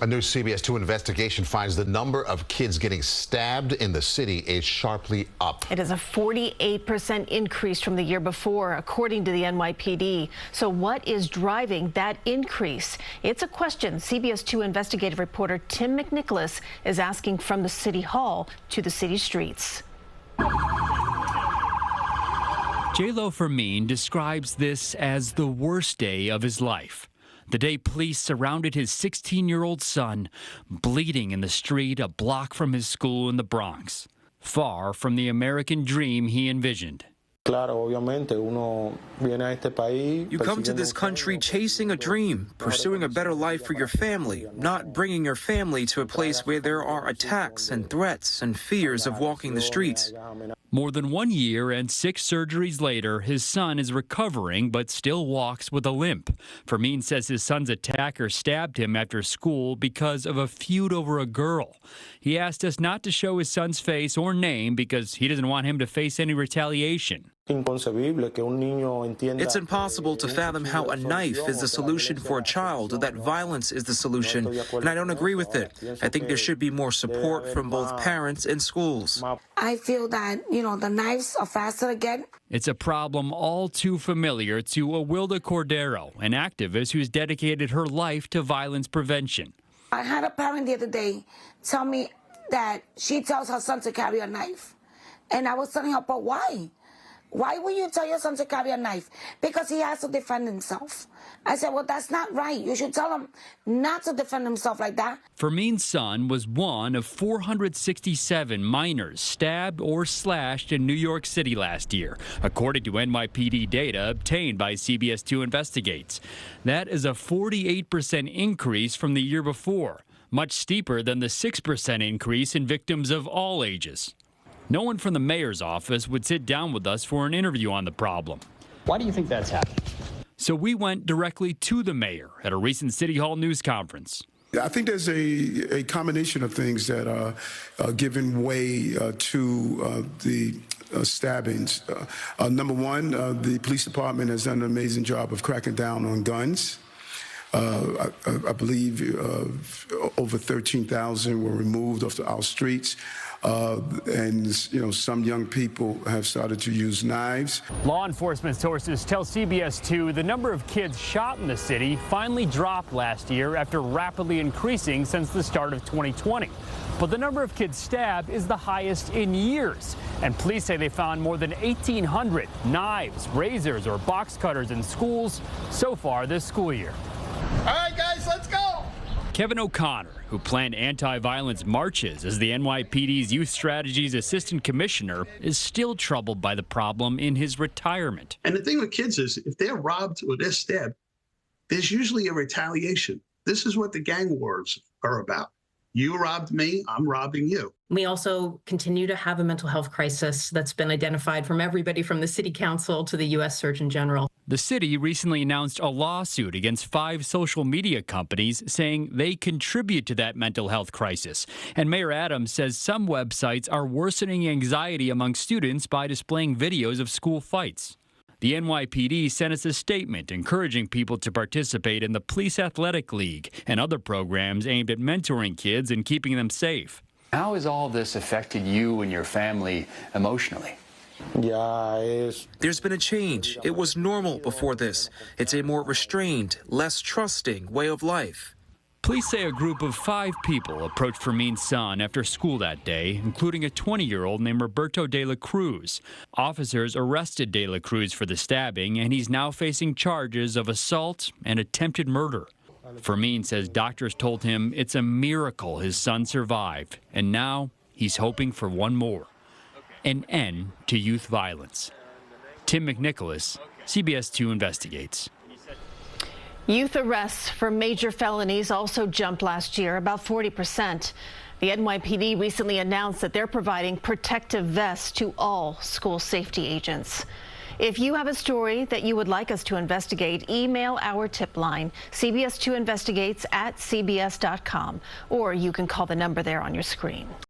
A new CBS 2 investigation finds the number of kids getting stabbed in the city is sharply up. It is a 48% increase from the year before, according to the NYPD. So what is driving that increase? It's a question CBS 2 investigative reporter Tim McNicholas is asking from the City Hall to the city streets. J-Lo Fermin describes this as the worst day of his life. The day police surrounded his 16-year-old son, bleeding in the street a block from his school in the Bronx, far from the American dream he envisioned. You come to this country chasing a dream, pursuing a better life for your family, not bringing your family to a place where there are attacks and threats and fears of walking the streets. More than 1 year and 6 surgeries later, his son is recovering but still walks with a limp. Fermin says his son's attacker stabbed him after school because of a feud over a girl. He asked us not to show his son's face or name because he doesn't want him to face any retaliation. It's impossible to fathom how a knife is the solution for a child, that violence is the solution, and I don't agree with it. I think there should be more support from both parents and schools. I feel that, the knives are faster to get. It's a problem all too familiar to Awilda Cordero, an activist who's dedicated her life to violence prevention. I had a parent the other day tell me that she tells her son to carry a knife. And I was telling her, but why? Why would you tell your son to carry a knife? Because he has to defend himself. I said, well, that's not right. You should tell him not to defend himself like that. Fermin's son was one of 467 minors stabbed or slashed in New York City last year, according to NYPD data obtained by CBS 2 Investigates. That is a 48% increase from the year before, much steeper than the 6% increase in victims of all ages. No one from the mayor's office would sit down with us for an interview on the problem. Why do you think that's happening? So we went directly to the mayor at a recent City Hall news conference. I think there's a combination of things that are giving way to the stabbings. Number one, the police department has done an amazing job of cracking down on guns. I believe over 13,000 were removed off our streets. And some young people have started to use knives. Law enforcement sources tell CBS 2 the number of kids shot in the city finally dropped last year after rapidly increasing since the start of 2020. But the number of kids stabbed is the highest in years. And police say they found more than 1,800 knives, razors, or box cutters in schools so far this school year. All right, guys, let's go. Kevin O'Connor, who planned anti-violence marches as the NYPD's Youth Strategies Assistant Commissioner, is still troubled by the problem in his retirement. And the thing with kids is if they're robbed or they're stabbed, there's usually a retaliation. This is what the gang wars are about. You robbed me, I'm robbing you. We also continue to have a mental health crisis that's been identified from everybody from the City Council to the U.S. Surgeon General. The city recently announced a lawsuit against 5 social media companies saying they contribute to that mental health crisis. And Mayor Adams says some websites are worsening anxiety among students by displaying videos of school fights. The NYPD sent us a statement encouraging people to participate in the Police Athletic League and other programs aimed at mentoring kids and keeping them safe. How has all this affected you and your family emotionally? There's been a change. It was normal before this. It's a more restrained, less trusting way of life. Police say a group of 5 people approached Fermin's son after school that day, including a 20-year-old named Roberto de la Cruz. Officers arrested de la Cruz for the stabbing, and he's now facing charges of assault and attempted murder. Fermin says doctors told him it's a miracle his son survived, and now he's hoping for one more: an end to youth violence. Tim McNicholas, CBS 2 Investigates. Youth arrests for major felonies also jumped last year, about 40%. The NYPD recently announced that they're providing protective vests to all school safety agents. If you have a story that you would like us to investigate, email our tip line, CBS2investigates@cbs.com, or you can call the number there on your screen.